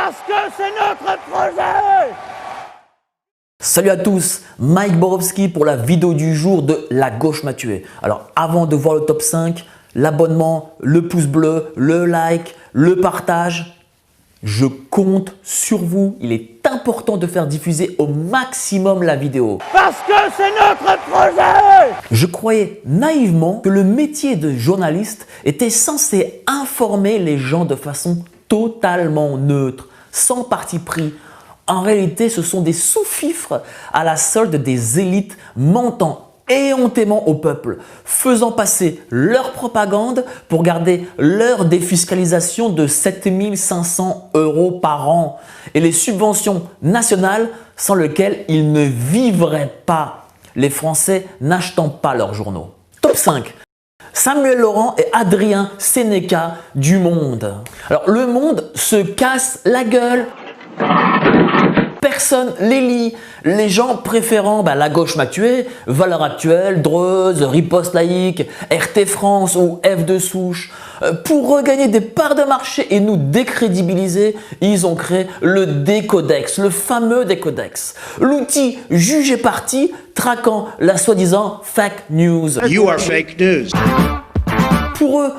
Parce que c'est notre projet. Salut à tous, Mike Borowski pour la vidéo du jour de La Gauche m'a tué. Alors avant de voir le top 5, l'abonnement, le pouce bleu, le like, le partage, je compte sur vous. Il est important de faire diffuser au maximum la vidéo. Parce que c'est notre projet. Je croyais naïvement que le métier de journaliste était censé informer les gens de façon totalement neutre, sans parti pris. En réalité, ce sont des sous-fifres à la solde des élites mentant éhontément au peuple, faisant passer leur propagande pour garder leur défiscalisation de 7 500 € par an et les subventions nationales sans lesquelles ils ne vivraient pas, les Français n'achetant pas leurs journaux. Top 5. Samuel Laurent et Adrien Sénéca du Monde. Alors le Monde se casse la gueule. Personne les lit. Les gens préférant La Gauche m'a tué, Valeurs Actuelles, Dreuze, Riposte Laïque, RT France ou F de Souche. Pour regagner des parts de marché et nous décrédibiliser, ils ont créé le Décodex, le fameux Décodex. L'outil jugé parti traquant la soi-disant fake news. You are fake news. Pour eux,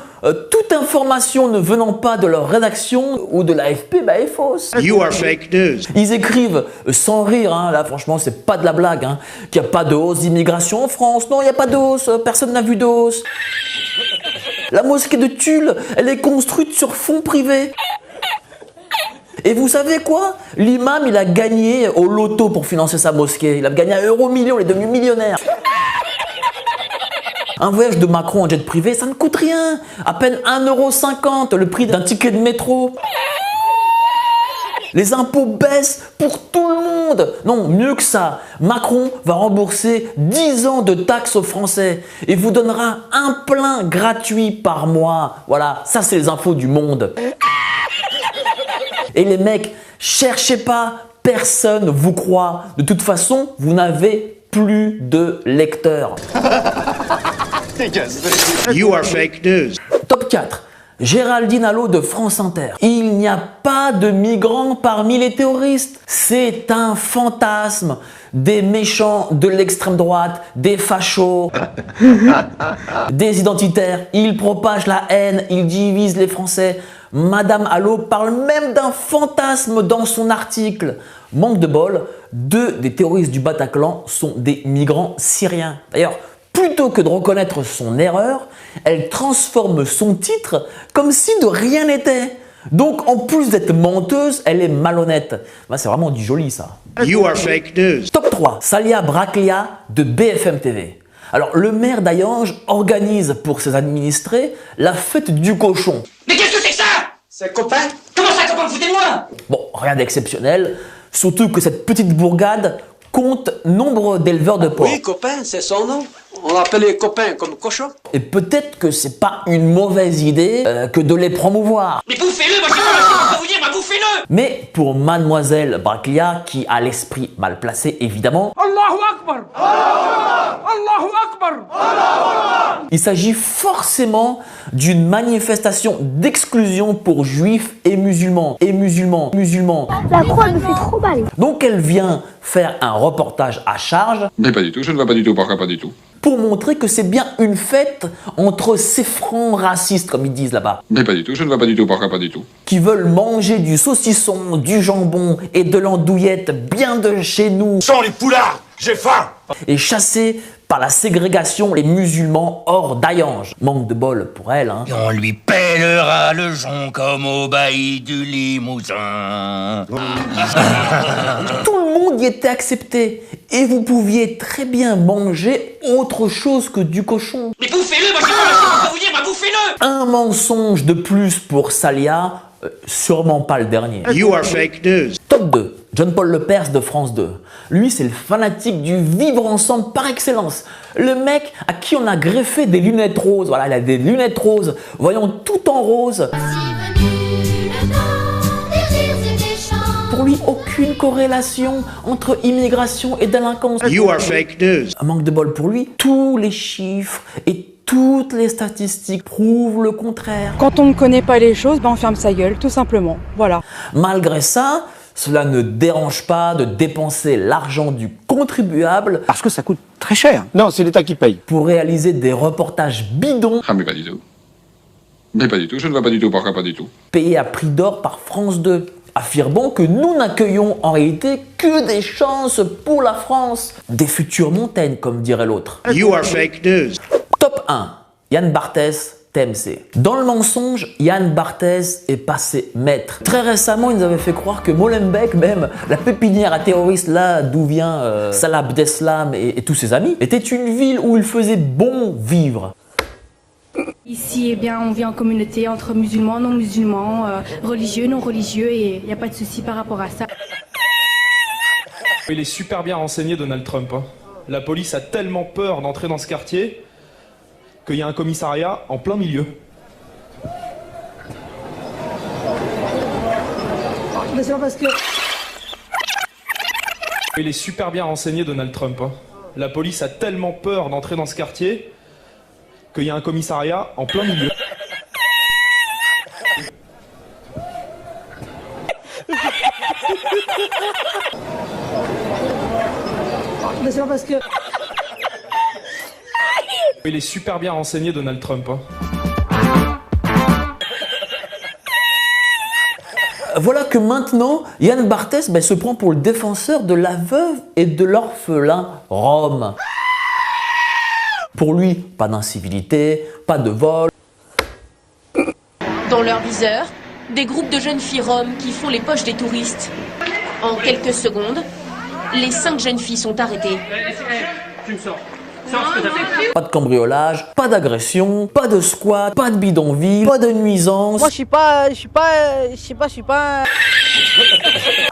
toute information ne venant pas de leur rédaction ou de l'AFP est fausse. You are fake news. Ils écrivent sans rire, là franchement c'est pas de la blague, qu'il n'y a pas de hausse d'immigration en France. Non, il n'y a pas de hausse, personne n'a vu de hausse. La mosquée de Tulle, elle est construite sur fonds privés. Et vous savez quoi? L'imam, il a gagné au loto pour financer sa mosquée. Il a gagné 1 euro million, il est devenu millionnaire. Un voyage de Macron en jet privé, ça ne coûte rien. À peine 1,50 €, le prix d'un ticket de métro. Les impôts baissent pour tout le monde. Non, mieux que ça, Macron va rembourser 10 ans de taxes aux Français et vous donnera un plein gratuit par mois. Voilà, ça c'est les infos du Monde. Et les mecs, cherchez pas, personne vous croit. De toute façon, vous n'avez plus de lecteurs. You are fake news. Top 4. Géraldine Allo de France Inter. Il n'y a pas de migrants parmi les terroristes. C'est un fantasme des méchants de l'extrême droite, des fachos, des identitaires. Ils propagent la haine, ils divisent les Français. Madame Allo parle même d'un fantasme dans son article. Manque de bol, 2 des terroristes du Bataclan sont des migrants syriens. D'ailleurs, plutôt que de reconnaître son erreur, elle transforme son titre comme si de rien n'était. Donc en plus d'être menteuse, elle est malhonnête. C'est vraiment du joli ça. You are fake news. Top 3. Salia Braclia de BFM TV. Alors le maire d'Hayange organise pour ses administrés la fête du cochon. Mais qu'est-ce que c'est que ça? C'est un copain? Comment ça, copain? Foutez-moi! Bon, rien d'exceptionnel, surtout que cette petite bourgade compte nombre d'éleveurs de porcs. Oui, copain, c'est son nom. On l'appelle les copains comme cochon. Et peut-être que c'est pas une mauvaise idée que de les promouvoir. Mais bouffez-le, moi j'ai pas vous dire, bouffez-le! Mais pour mademoiselle Braclia, qui a l'esprit mal placé évidemment, Allahu Akbar. Allahu Akbar. il s'agit forcément d'une manifestation d'exclusion pour juifs et musulmans. La croix me fait trop mal. Donc elle vient faire un reportage à charge. Mais pas du tout, je ne vois pas du tout, pourquoi pas du tout. Pour montrer que c'est bien une fête entre ces francs racistes, comme ils disent là-bas. Mais pas du tout, je ne vois pas du tout, pourquoi pas du tout. Qui veulent manger du saucisson, du jambon et de l'andouillette bien de chez nous. Sans les poulards, j'ai faim. Et chasser par la ségrégation les musulmans hors d'Hayange. Manque de bol pour elle, On lui pèlera le jonc comme au bailli du Limousin. Tout le monde y était accepté. Et vous pouviez très bien manger autre chose que du cochon. Mais bouffez-le, moi j'ai pas vous dire, bouffez-le! Un mensonge de plus pour Salia, sûrement pas le dernier. You are fake news. Top 2. John-Paul Lepers de France 2. Lui, c'est le fanatique du vivre ensemble par excellence. Le mec à qui on a greffé des lunettes roses. Voilà, il a des lunettes roses. Voyons tout en rose. Pour lui, aucune corrélation entre immigration et délinquance. You are fake news. Un manque de bol pour lui. Tous les chiffres et toutes les statistiques prouvent le contraire. Quand on ne connaît pas les choses, on ferme sa gueule, tout simplement. Voilà. Malgré ça, cela ne dérange pas de dépenser l'argent du contribuable Parce que ça coûte très cher. Non, c'est l'État qui paye. pour réaliser des reportages bidons Ah, mais pas du tout. Mais pas du tout, je ne vois pas du tout pourquoi pas du tout. payés à prix d'or par France 2, affirmant que nous n'accueillons en réalité que des chances pour la France. Des futures montagnes, comme dirait l'autre. You are fake news. Top 1. Yann Barthès, TMC. Dans le mensonge, Yann Barthès est passé maître. Très récemment, il nous avait fait croire que Molenbeek, même la pépinière à terroristes là d'où vient Salah Abdeslam et tous ses amis, était une ville où il faisait bon vivre. Ici, eh bien, on vit en communauté entre musulmans, non musulmans, religieux, non religieux, et il n'y a pas de souci par rapport à ça. Il est super bien renseigné, Donald Trump. Hein. La police a tellement peur d'entrer dans ce quartier qu'il y a un commissariat en plein milieu. Mais c'est pas parce que... Il est super bien renseigné, Donald Trump. Hein. La police a tellement peur d'entrer dans ce quartier qu'il y a un commissariat en plein milieu. Mais c'est pas parce que... Il est super bien renseigné, Donald Trump. Hein. Voilà que maintenant, Yann Barthès se prend pour le défenseur de la veuve et de l'orphelin Rome. Pour lui, pas d'incivilité, pas de vol. Dans leur viseur, des groupes de jeunes filles roms qui font les poches des touristes. En quelques secondes, les 5 jeunes filles sont arrêtées. Tu me sors. Pas de cambriolage, pas d'agression, pas de squat, pas de bidonville, pas de nuisance. Moi, je suis pas...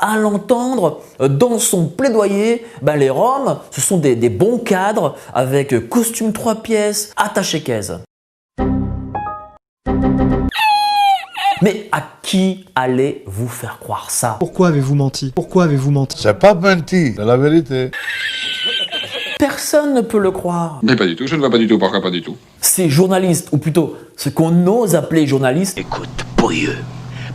À l'entendre, dans son plaidoyer, les Roms, ce sont des bons cadres avec costume 3 pièces, attaché caisse. Mais à qui allez-vous faire croire ça? Pourquoi avez-vous menti? Pourquoi avez-vous menti? C'est pas menti, c'est la vérité. Personne ne peut le croire. Mais pas du tout, je ne vois pas du tout pourquoi pas du tout. Ces journalistes, ou plutôt ce qu'on ose appeler journalistes, Écoute, pourrieux,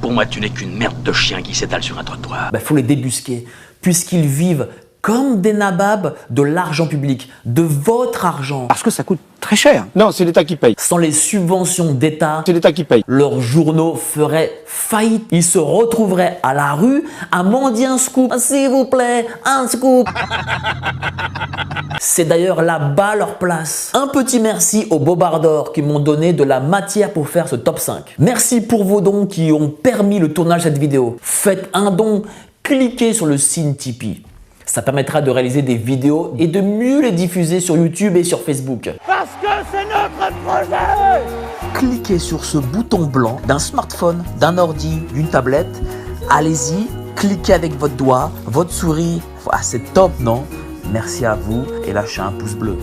pour moi tu n'es qu'une merde de chien qui s'étale sur un trottoir. faut les débusquer, puisqu'ils vivent comme des nababs de l'argent public, de votre argent. Parce que ça coûte très cher. Non, c'est l'État qui paye. Sans les subventions d'État, C'est l'État qui paye. leurs journaux feraient faillite. Ils se retrouveraient à la rue à mendier un scoop. S'il vous plaît, un scoop. C'est d'ailleurs là-bas leur place. Un petit merci aux bobards qui m'ont donné de la matière pour faire ce top 5. Merci pour vos dons qui ont permis le tournage de cette vidéo. Faites un don, cliquez sur le signe Tipeee. Ça permettra de réaliser des vidéos et de mieux les diffuser sur YouTube et sur Facebook. Parce que c'est notre projet. Cliquez sur ce bouton blanc d'un smartphone, d'un ordi, d'une tablette. Allez-y, cliquez avec votre doigt, votre souris. C'est top, non? Merci à vous et lâchez un pouce bleu.